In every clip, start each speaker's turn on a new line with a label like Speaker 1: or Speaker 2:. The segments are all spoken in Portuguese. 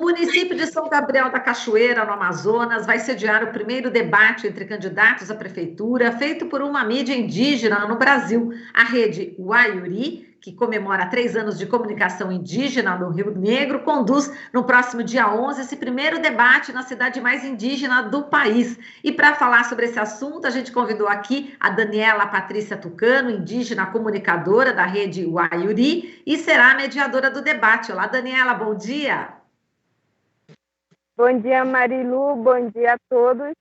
Speaker 1: município de São Gabriel da Cachoeira, no Amazonas, vai sediar o primeiro debate entre candidatos à prefeitura, feito por uma mídia indígena no Brasil, a rede Waiuri, que comemora 3 anos de comunicação indígena no Rio Negro, conduz no próximo dia 11 esse primeiro debate na cidade mais indígena do país. E para falar sobre esse assunto, a gente convidou aqui a Daniela Patrícia Tucano, indígena comunicadora da rede Waiuri, e será a mediadora do debate. Olá, Daniela, bom dia.
Speaker 2: Bom dia, Marilu, bom dia a todos.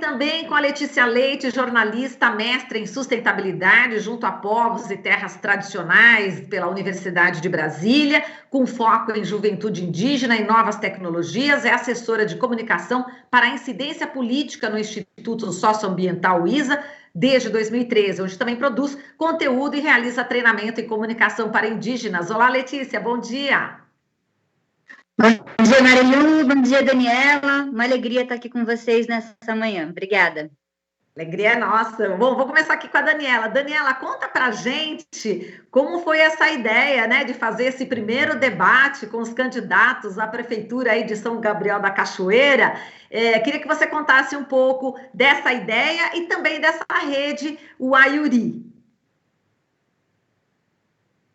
Speaker 1: Também com a Letícia Leite, jornalista, mestre em sustentabilidade junto a povos e terras tradicionais pela Universidade de Brasília, com foco em juventude indígena e novas tecnologias, é assessora de comunicação para a incidência política no Instituto Socioambiental ISA desde 2013, onde também produz conteúdo e realiza treinamento em comunicação para indígenas. Olá, Letícia, bom dia.
Speaker 3: Bom dia, Marilu, bom dia, Daniela. Uma alegria estar aqui com vocês nessa manhã. Obrigada.
Speaker 1: Alegria é nossa. Bom, vou começar aqui com a Daniela. Daniela, conta pra gente como foi essa ideia, né, de fazer esse primeiro debate com os candidatos à prefeitura aí de São Gabriel da Cachoeira. Queria que você contasse um pouco dessa ideia e também dessa rede, o Waiuri.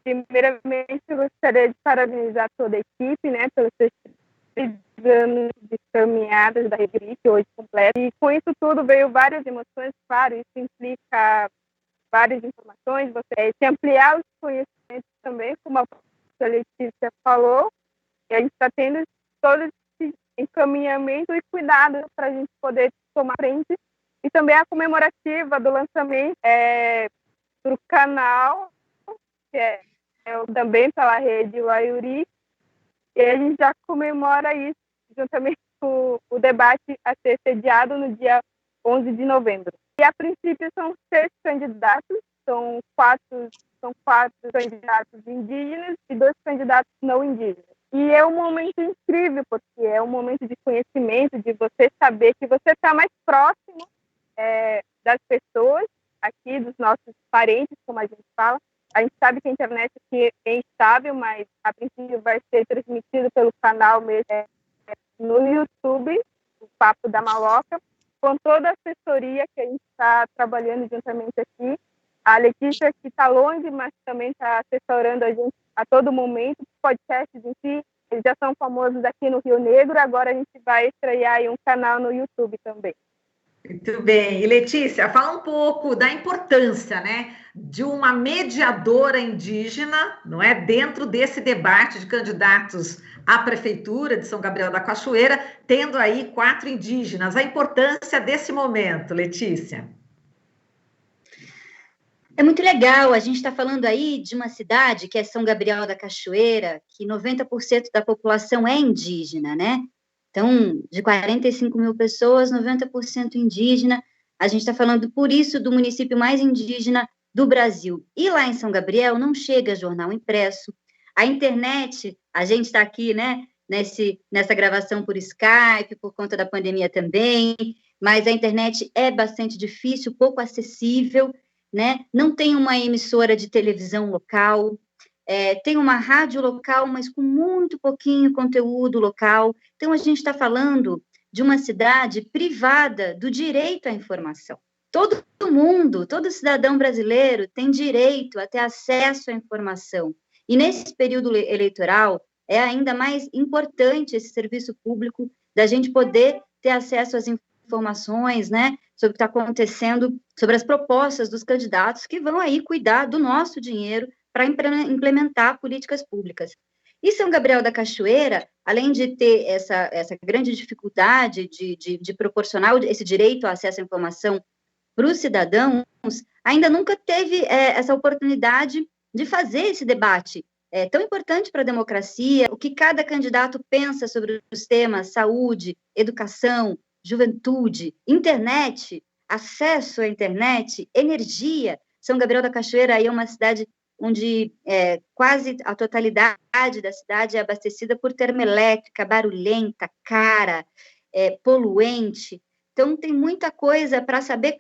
Speaker 2: Primeiramente, eu gostaria de parabenizar toda a equipe, né, pelos seus 3 anos de caminhadas da rede, que hoje completa. E com isso tudo veio várias emoções, claro, isso implica várias informações, você se ampliar os conhecimentos também, como a Letícia falou, e a gente está tendo todo esse encaminhamento e cuidado para a gente poder tomar frente. E também a comemorativa do lançamento para o canal, que é também pela rede Waiuri, e a gente já comemora isso juntamente com o debate a ser sediado no dia 11 de novembro. E a princípio são 6 candidatos, são quatro candidatos indígenas e 2 candidatos não indígenas. E é um momento incrível, porque é um momento de conhecimento, de você saber que você está mais próximo das pessoas aqui, dos nossos parentes, como a gente fala. A gente sabe que a internet aqui é instável, mas a princípio vai ser transmitido pelo canal mesmo no YouTube, o Papo da Maloca, com toda a assessoria que a gente está trabalhando juntamente aqui. A Letícia, que está longe, mas também está assessorando a gente a todo momento. Os podcasts em si, eles já são famosos aqui no Rio Negro, agora a gente vai estrear aí um canal no YouTube também.
Speaker 1: Muito bem. E Letícia, fala um pouco da importância, né, de uma mediadora indígena, não é, dentro desse debate de candidatos à prefeitura de São Gabriel da Cachoeira, tendo aí 4 indígenas. A importância desse momento, Letícia.
Speaker 3: É muito legal, a gente está falando aí de uma cidade que é São Gabriel da Cachoeira, que 90% da população é indígena, né? Então, de 45 mil pessoas, 90% indígena. A gente está falando, por isso, do município mais indígena do Brasil. E lá em São Gabriel não chega jornal impresso. A internet, a gente está aqui, né, nessa gravação por Skype, por conta da pandemia também, mas a internet é bastante difícil, pouco acessível, né? Não tem uma emissora de televisão local, tem uma rádio local, mas com muito pouquinho conteúdo local. Então, a gente está falando de uma cidade privada do direito à informação. Todo mundo, todo cidadão brasileiro tem direito a ter acesso à informação. E nesse período eleitoral, é ainda mais importante esse serviço público da gente poder ter acesso às informações, né, sobre o que está acontecendo, sobre as propostas dos candidatos que vão aí cuidar do nosso dinheiro para implementar políticas públicas. E São Gabriel da Cachoeira, além de ter essa grande dificuldade de proporcionar esse direito ao acesso à informação para os cidadãos, ainda nunca teve essa oportunidade de fazer esse debate tão importante para a democracia, o que cada candidato pensa sobre os temas saúde, educação, juventude, internet, acesso à internet, energia. São Gabriel da Cachoeira aí é uma cidade onde quase a totalidade da cidade é abastecida por termoelétrica, barulhenta, cara, poluente. Então, tem muita coisa para saber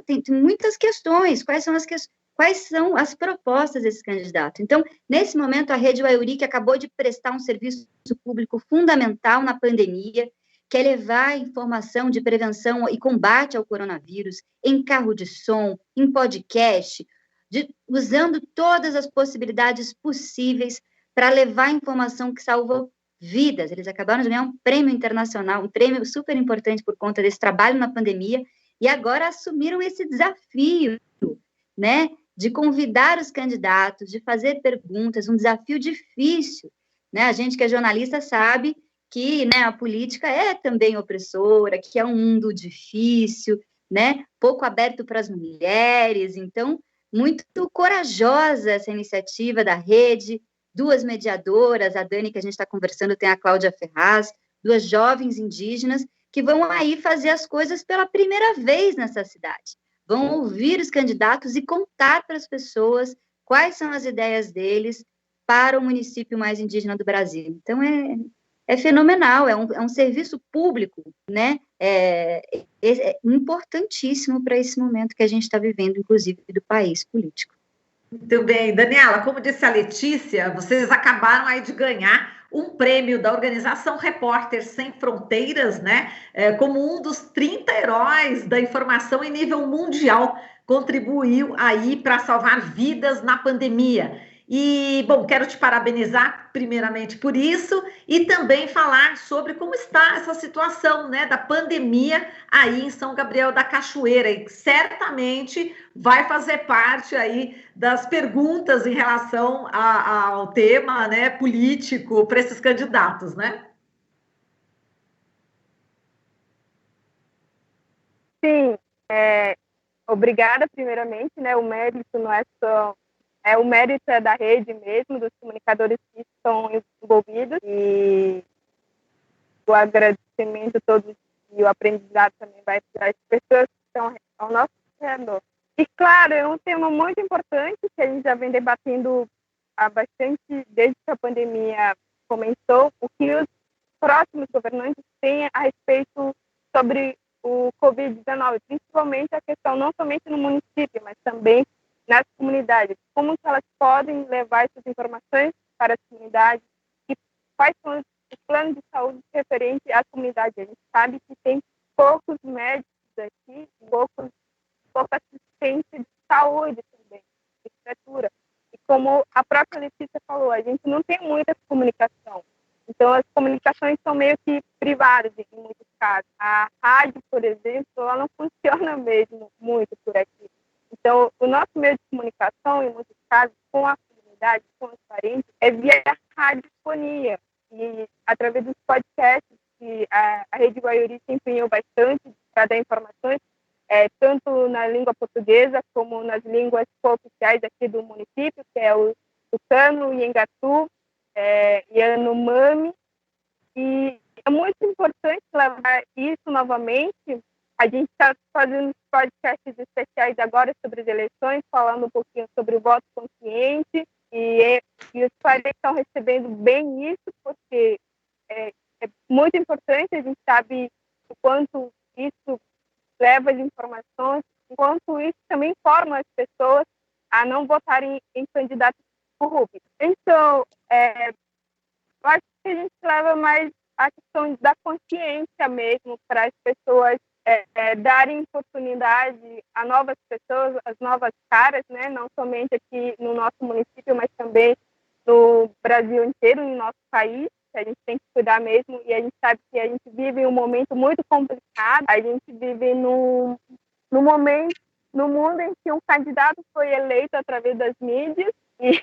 Speaker 3: tem muitas questões, quais quais são as propostas desse candidato. Então, nesse momento, a Rede Waiuri, que acabou de prestar um serviço público fundamental na pandemia, que é levar informação de prevenção e combate ao coronavírus em carro de som, em podcast, usando todas as possibilidades possíveis para levar informação que salvou vidas. Eles acabaram de ganhar um prêmio internacional, um prêmio super importante por conta desse trabalho na pandemia, e agora assumiram esse desafio, né, de convidar os candidatos, de fazer perguntas, um desafio difícil, né? A gente que é jornalista sabe que, né, a política é também opressora, que é um mundo difícil, né, pouco aberto para as mulheres. Então, muito corajosa essa iniciativa da rede, 2 mediadoras, a Dani, que a gente está conversando, tem a Cláudia Ferraz, 2 jovens indígenas que vão aí fazer as coisas pela primeira vez nessa cidade. Vão ouvir os candidatos e contar para as pessoas quais são as ideias deles para o município mais indígena do Brasil. Então, é fenomenal, é um serviço público, né? É importantíssimo para esse momento que a gente está vivendo, inclusive, do país político.
Speaker 1: Muito bem. Daniela, como disse a Letícia, vocês acabaram aí de ganhar um prêmio da organização Repórter Sem Fronteiras, né? Como um dos 30 heróis da informação em nível mundial, contribuiu aí para salvar vidas na pandemia. E, bom, quero te parabenizar primeiramente por isso e também falar sobre como está essa situação, né, da pandemia aí em São Gabriel da Cachoeira, e certamente vai fazer parte aí das perguntas em relação ao tema, né, político para esses candidatos, né?
Speaker 2: Sim, obrigada primeiramente, né, o mérito não é só... o mérito é da rede mesmo, dos comunicadores que estão envolvidos, e o agradecimento todo e o aprendizado também vai para as pessoas que estão ao nosso redor. E, claro, é um tema muito importante que a gente já vem debatendo há bastante, desde que a pandemia começou, o que os próximos governantes têm a respeito sobre o Covid-19, principalmente a questão não somente no município, mas também nas comunidades, como que elas podem levar essas informações para as comunidades e quais são os planos de saúde referentes à comunidade. A gente sabe que tem poucos médicos aqui, pouca assistência de saúde também, de estrutura. E como a própria Letícia falou, a gente não tem muita comunicação. Então, as comunicações são meio que privadas em muitos casos. A rádio, por exemplo, ela não funciona mesmo muito por aqui. Então, o nosso meio de comunicação, em muitos casos, com a comunidade, com os parentes, é via radiofonia. E através dos podcasts, que a Rede Waiuri se empenhou bastante para dar informações, tanto na língua portuguesa como nas línguas oficiais aqui do município, que é o Tucano, o Iengatu, Yanomami. E é muito importante levar isso novamente. A gente está fazendo podcasts especiais agora sobre as eleições, falando um pouquinho sobre o voto consciente, e os parentes estão recebendo bem isso, porque é muito importante, a gente sabe o quanto isso leva as informações, o quanto isso também forma as pessoas a não votarem em candidatos corruptos. Então, eu acho que a gente leva mais a questão da consciência mesmo para as pessoas darem oportunidade a novas pessoas, as novas caras, né? Não somente aqui no nosso município, mas também no Brasil inteiro, no nosso país, que a gente tem que cuidar mesmo, e a gente sabe que a gente vive um momento muito complicado, a gente vive no mundo em que um candidato foi eleito através das mídias, e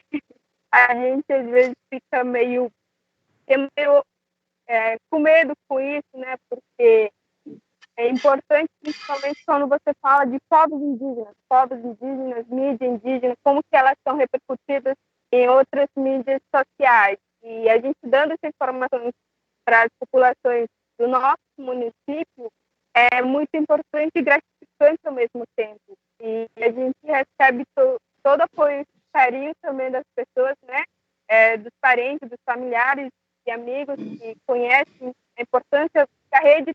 Speaker 2: a gente às vezes fica meio com medo com isso, né? Porque é importante, principalmente quando você fala de povos indígenas, mídia indígena, como que elas são repercutidas em outras mídias sociais. E a gente dando essa informação para as populações do nosso município é muito importante e gratificante ao mesmo tempo. E a gente recebe todo apoio e carinho também das pessoas, né? Dos parentes, dos familiares e amigos que conhecem a importância que a rede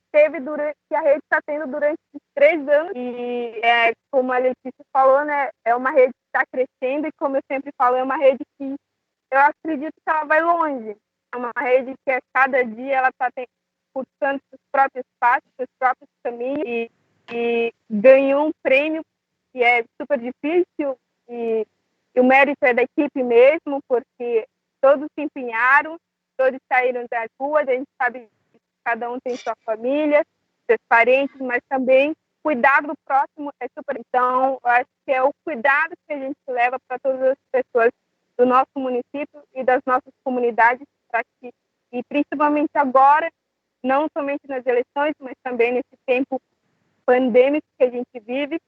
Speaker 2: está tendo durante esses 3 anos. E como a Letícia falou, né, é uma rede está crescendo e, como eu sempre falo, é uma rede que eu acredito que ela vai longe. É uma rede que a cada dia ela está buscando seus próprios passos, seus próprios caminhos e ganhou um prêmio que é super difícil e o mérito é da equipe mesmo, porque todos se empenharam, todos saíram das ruas, a gente sabe que cada um tem sua família, seus parentes, mas também cuidar do próximo é super. Então, eu acho que é o cuidado que a gente leva para todas as pessoas do nosso município e das nossas comunidades, para que, e principalmente agora, não somente nas eleições, mas também nesse tempo pandêmico que a gente vive,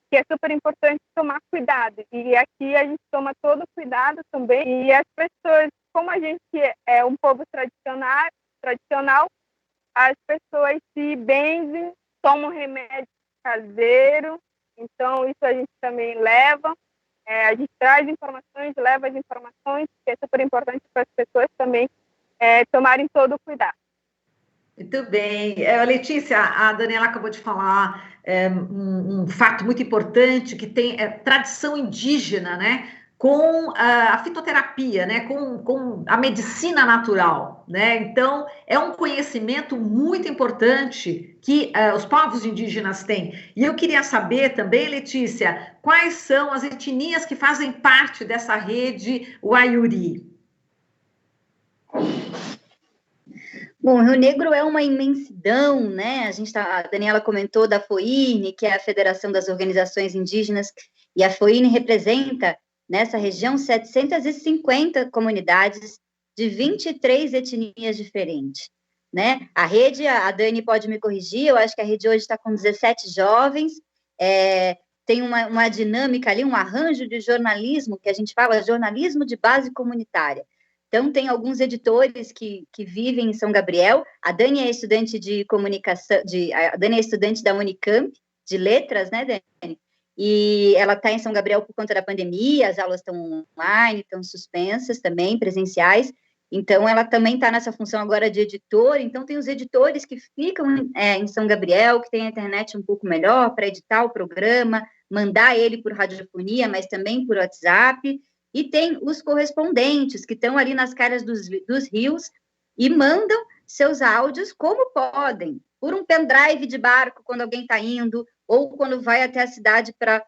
Speaker 2: que é super importante tomar cuidado. E aqui a gente toma todo cuidado também. E as pessoas, como a gente é um povo tradicional, as pessoas se benzem, tomam remédio caseiro. Então, isso a gente também leva. A gente traz informações, leva as informações, que é super importante para as pessoas também tomarem todo o cuidado.
Speaker 1: Muito bem. Letícia, a Daniela acabou de falar um fato muito importante, que tem tradição indígena, né? Com a fitoterapia, né? Com a medicina natural, né? Então, é um conhecimento muito importante que os povos indígenas têm. E eu queria saber também, Letícia, quais são as etnias que fazem parte dessa rede Waiuri?
Speaker 3: Bom, Rio Negro é uma imensidão, né? A Daniela comentou da FOINE, que é a Federação das Organizações Indígenas, e a FOINE representa, nessa região, 750 comunidades de 23 etnias diferentes, né? A rede, a Dani pode me corrigir, eu acho que a rede hoje está com 17 jovens, tem uma dinâmica ali, um arranjo de jornalismo, que a gente fala jornalismo de base comunitária. Então, tem alguns editores que vivem em São Gabriel. A Dani é estudante de comunicação, a Dani é estudante da Unicamp, de letras, né, Dani? E ela está em São Gabriel por conta da pandemia, as aulas estão online, estão suspensas também, presenciais. Então, ela também está nessa função agora de editora. Então, tem os editores que ficam em São Gabriel, que tem a internet um pouco melhor para editar o programa, mandar ele por radiofonia, mas também por WhatsApp. E tem os correspondentes, que estão ali nas caras dos rios e mandam seus áudios como podem, por um pendrive de barco, quando alguém está indo, ou quando vai até a cidade para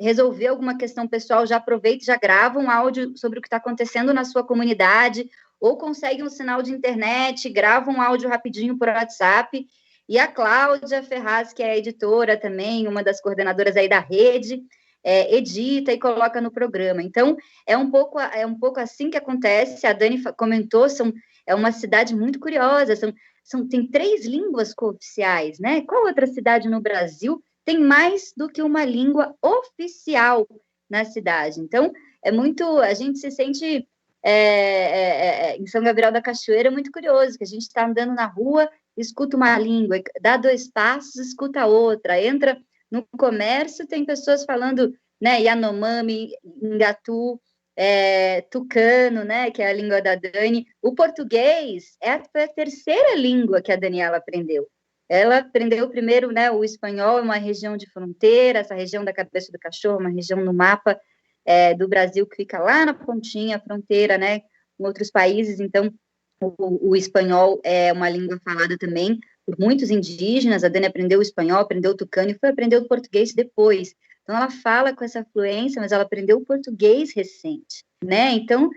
Speaker 3: resolver alguma questão pessoal, já aproveita e já grava um áudio sobre o que está acontecendo na sua comunidade, ou consegue um sinal de internet, grava um áudio rapidinho por WhatsApp. E a Cláudia Ferraz, que é a editora também, uma das coordenadoras aí da rede, edita e coloca no programa. Então, é um pouco assim que acontece. A Dani comentou, é uma cidade muito curiosa, tem 3 línguas cooficiais, né? Qual outra cidade no Brasil tem mais do que uma língua oficial na cidade? Então, a gente se sente em São Gabriel da Cachoeira muito curioso, que a gente está andando na rua, escuta uma língua, dá 2 passos, escuta outra, entra no comércio, tem pessoas falando, né, Yanomami, Ngatu, tucano, né, que é a língua da Dani. O português é a 3ª língua que a Daniela aprendeu. Ela aprendeu primeiro, né, o espanhol, uma região de fronteira, essa região da Cabeça do Cachorro, uma região no mapa do Brasil que fica lá na pontinha, fronteira, né, com outros países. Então, o espanhol é uma língua falada também por muitos indígenas. A Dani aprendeu o espanhol, aprendeu o tucano e foi aprender o português depois. Então, ela fala com essa fluência, mas ela aprendeu o português recente, né? Então,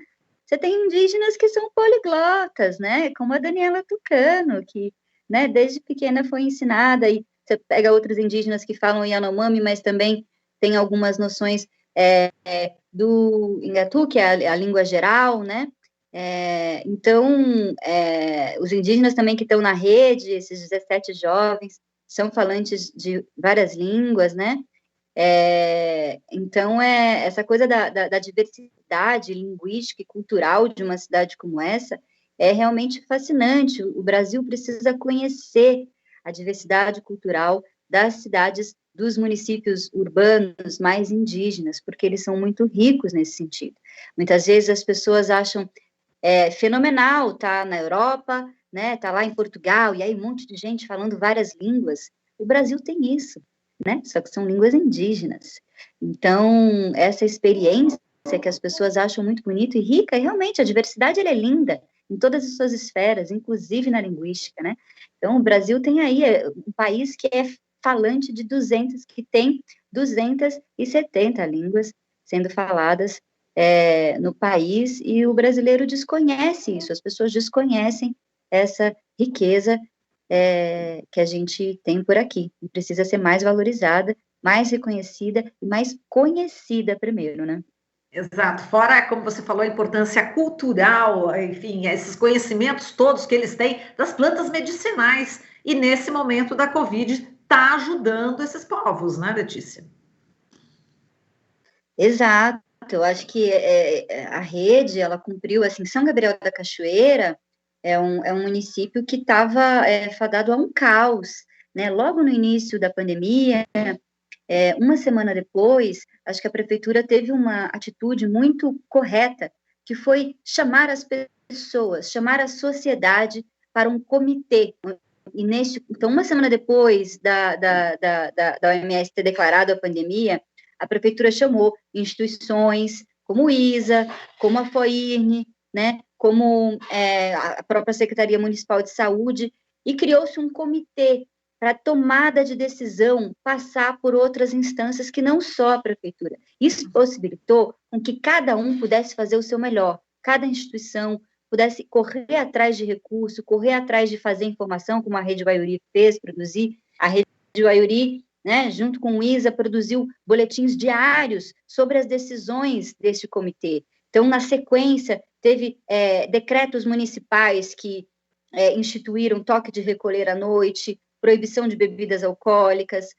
Speaker 3: você tem indígenas que são poliglotas, né? Como a Daniela Tucano, que, né, desde pequena foi ensinada, e você pega outros indígenas que falam Yanomami, mas também tem algumas noções do Ngatu, que é a língua geral, né? Então, os indígenas também que estão na rede, esses 17 jovens, são falantes de várias línguas, né? Então, essa coisa da diversidade linguística e cultural de uma cidade como essa é realmente fascinante. O Brasil precisa conhecer a diversidade cultural das cidades, dos municípios urbanos mais indígenas, porque eles são muito ricos nesse sentido. Muitas vezes as pessoas acham fenomenal, tá na Europa, né, tá lá em Portugal, e aí um monte de gente falando várias línguas. O Brasil tem isso, né, só que são línguas indígenas. Então, essa experiência que as pessoas acham muito bonita e rica, e realmente a diversidade ela é linda em todas as suas esferas, inclusive na linguística, né? Então, o Brasil tem aí um país que é falante de 200, que tem 270 línguas sendo faladas no país, e o brasileiro desconhece isso, as pessoas desconhecem essa riqueza que a gente tem por aqui, e precisa ser mais valorizada, mais reconhecida e mais conhecida primeiro, né?
Speaker 1: Exato. Fora, como você falou, a importância cultural, enfim, esses conhecimentos todos que eles têm das plantas medicinais. E nesse momento da Covid, está ajudando esses povos, né, Letícia?
Speaker 3: Exato. Eu acho que a rede, ela cumpriu, assim, São Gabriel da Cachoeira é um município que estava fadado a um caos, né? Logo no início da pandemia, uma semana depois, acho que a prefeitura teve uma atitude muito correta, que foi chamar as pessoas, chamar a sociedade para um comitê. E então, uma semana depois da OMS ter declarado a pandemia, a prefeitura chamou instituições como o ISA, como a FOIRN, né, como a própria Secretaria Municipal de Saúde, e criou-se um comitê para tomada de decisão passar por outras instâncias que não só a prefeitura. Isso possibilitou com que cada um pudesse fazer o seu melhor, cada instituição pudesse correr atrás de recurso, correr atrás de fazer informação, como a Rede Guaiuri fez, produzir. A Rede Guaiuri, né, junto com o ISA, produziu boletins diários sobre as decisões deste comitê. Então, na sequência, teve decretos municipais que instituíram toque de recolher à noite, proibição de bebidas alcoólicas,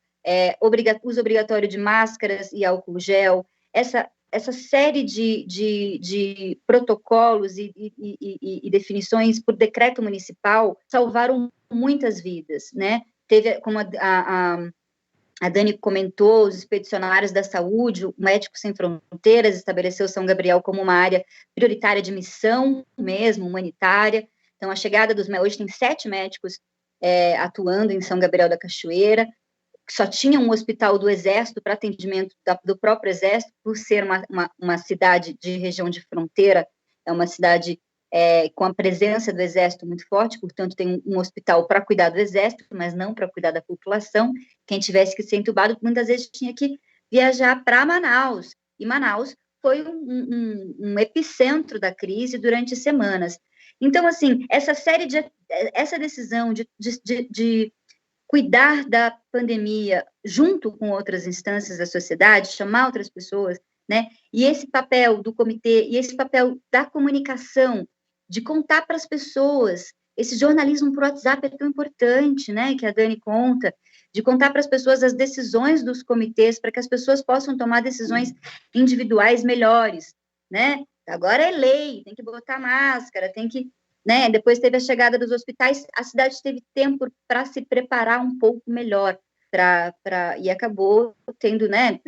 Speaker 3: uso obrigatório de máscaras e álcool gel, essa série de protocolos e definições por decreto municipal salvaram muitas vidas, né? Teve, como a Dani comentou, os expedicionários da saúde, o Médicos Sem Fronteiras estabeleceu São Gabriel como uma área prioritária de missão mesmo, humanitária. Então, a chegada hoje tem 7 médicos atuando em São Gabriel da Cachoeira, que só tinha um hospital do Exército para atendimento do próprio Exército, por ser uma cidade de região de fronteira, é uma cidade com a presença do Exército muito forte, portanto tem um hospital para cuidar do Exército, mas não para cuidar da população. Quem tivesse que ser entubado, muitas vezes tinha que viajar para Manaus, e Manaus foi um epicentro da crise durante semanas. Então, assim, essa decisão de cuidar da pandemia junto com outras instâncias da sociedade, chamar outras pessoas, né? E esse papel do comitê, e esse papel da comunicação, de contar para as pessoas, esse jornalismo por WhatsApp é tão importante, né? Que a Dani conta, de contar para as pessoas as decisões dos comitês, para que as pessoas possam tomar decisões individuais melhores, né? Agora é lei, tem que botar máscara, tem que, né? Depois teve a chegada dos hospitais, a cidade teve tempo para se preparar um pouco melhor, e acabou tendo, né,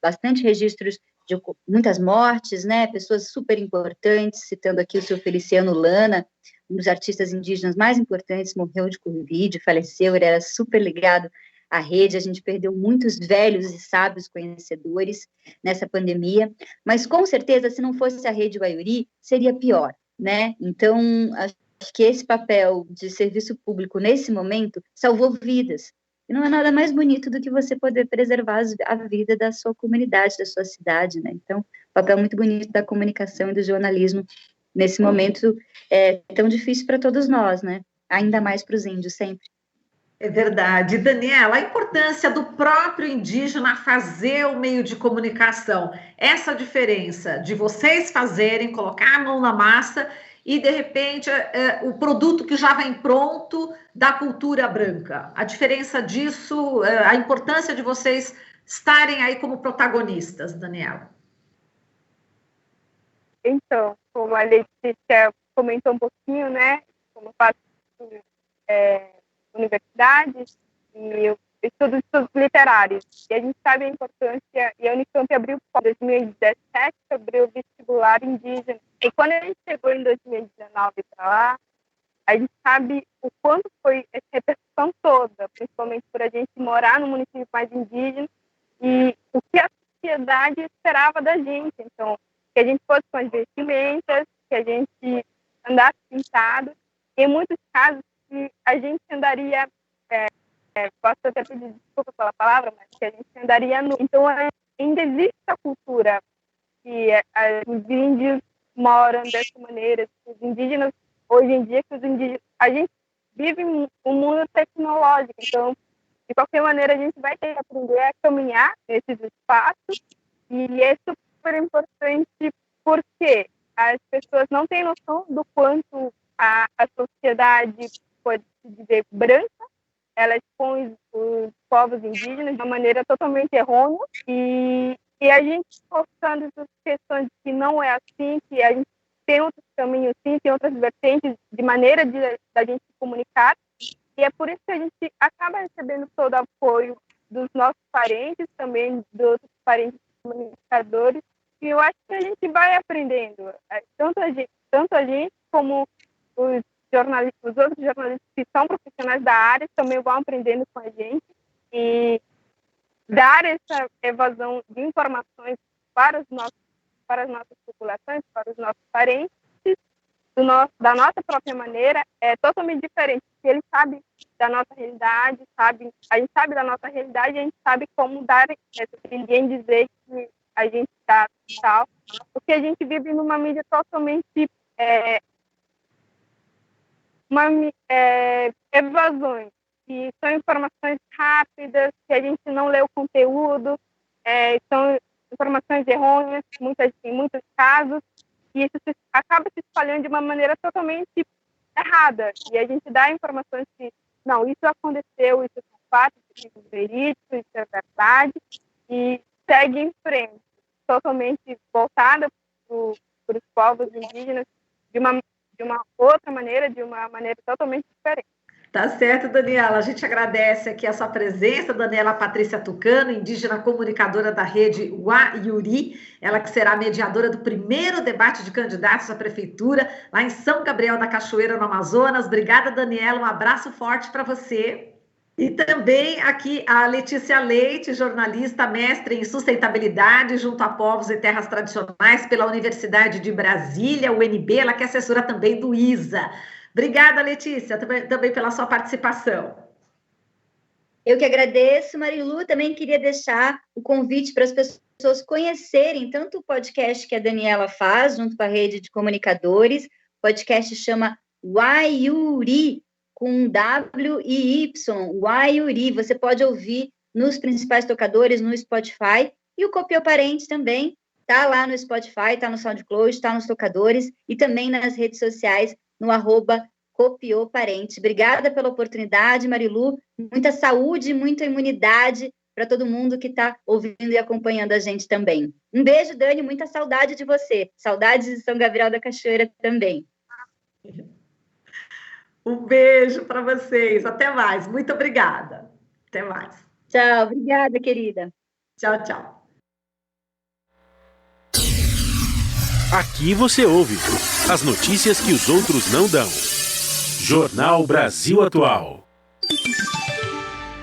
Speaker 3: bastante registros de muitas mortes, né, pessoas super importantes, citando aqui o seu Feliciano Lana, um dos artistas indígenas mais importantes, morreu de Covid, faleceu, ele era super ligado à rede, a gente perdeu muitos velhos e sábios conhecedores nessa pandemia, mas com certeza, se não fosse a Rede Guaiuri, seria pior, né? Então, acho que esse papel de serviço público nesse momento salvou vidas. E não é nada mais bonito do que você poder preservar a vida da sua comunidade, da sua cidade, né? Então, papel muito bonito da comunicação e do jornalismo nesse momento tão difícil para todos nós, né? Ainda mais para os índios, sempre.
Speaker 1: É verdade. Daniela, a importância do próprio indígena fazer o meio de comunicação, essa diferença de vocês fazerem, colocar a mão na massa e, de repente, o produto que já vem pronto da cultura branca. A diferença disso, a importância de vocês estarem aí como protagonistas, Daniela.
Speaker 2: Então, como a Letícia comentou um pouquinho, né, como eu faço universidade e eu estudo estudos literários. E a gente sabe a importância, e a Unicamp abriu em 2017, abriu o vestibular indígena. E quando a gente chegou em 2019 para lá, a gente sabe o quanto foi essa repercussão toda, principalmente por a gente morar no município mais indígena, e o que a sociedade esperava da gente. Então, que a gente fosse com as vestimentas, que a gente andasse pintado. Em muitos casos, que a gente andaria, posso até pedir desculpa pela palavra, mas que a gente andaria nu. Então, ainda existe a cultura que os índios moram dessa maneira, os indígenas, hoje em dia, a gente vive um mundo tecnológico, então, de qualquer maneira, a gente vai ter que aprender a caminhar nesses espaços, e é super importante porque as pessoas não têm noção do quanto a sociedade pode se dizer branca, ela expõe os povos indígenas de uma maneira totalmente errônea, e a gente forçando essas questões de que não é assim, que a gente tem outros caminhos sim, tem outras vertentes de maneira da gente se comunicar, e é por isso que a gente acaba recebendo todo o apoio dos nossos parentes, também dos outros parentes comunicadores, e eu acho que a gente vai aprendendo, tanto a gente como os outros jornalistas que são profissionais da área também vão aprendendo com a gente, e dar essa evasão de informações para as nossas populações, para os nossos parentes, da nossa própria maneira, é totalmente diferente, porque eles sabem da nossa realidade, a gente sabe da nossa realidade, a gente sabe como dar ninguém dizer que a gente está tal, porque a gente vive numa mídia totalmente evasões, que são informações rápidas, que a gente não lê o conteúdo, são informações errôneas em muitos casos, e isso acaba se espalhando de uma maneira totalmente errada. E a gente dá informações que, não, isso aconteceu, isso é fato, isso é verídico, isso é verdade, e segue em frente, totalmente voltada para os povos indígenas de uma outra maneira, de uma maneira totalmente diferente.
Speaker 1: Tá certo, Daniela. A gente agradece aqui a sua presença, Daniela Patrícia Tucano, indígena comunicadora da rede Wayuri, ela que será mediadora do primeiro debate de candidatos à prefeitura lá em São Gabriel da Cachoeira, no Amazonas. Obrigada, Daniela. Um abraço forte para você. E também aqui a Letícia Leite, jornalista, mestre em sustentabilidade junto a povos e terras tradicionais pela Universidade de Brasília, UNB, ela que é assessora também do ISA. Obrigada, Letícia, também pela sua participação.
Speaker 3: Eu que agradeço, Marilu. Também queria deixar o convite para as pessoas conhecerem tanto o podcast que a Daniela faz, junto com a rede de comunicadores. O podcast chama Wayuri, com W-I-Y, Wayuri. Você pode ouvir nos principais tocadores, no Spotify. E o Copiou Parente também está lá no Spotify, está no SoundCloud, está nos tocadores e também nas redes sociais, no @Copiou Parente. Obrigada pela oportunidade, Marilu. Muita saúde, muita imunidade para todo mundo que está ouvindo e acompanhando a gente também. Um beijo, Dani, muita saudade de você. Saudades de São Gabriel da Cachoeira também.
Speaker 1: Um beijo para vocês. Até mais. Muito obrigada. Até mais.
Speaker 3: Tchau. Obrigada, querida.
Speaker 1: Tchau, tchau.
Speaker 4: Aqui você ouve as notícias que os outros não dão. Jornal Brasil Atual.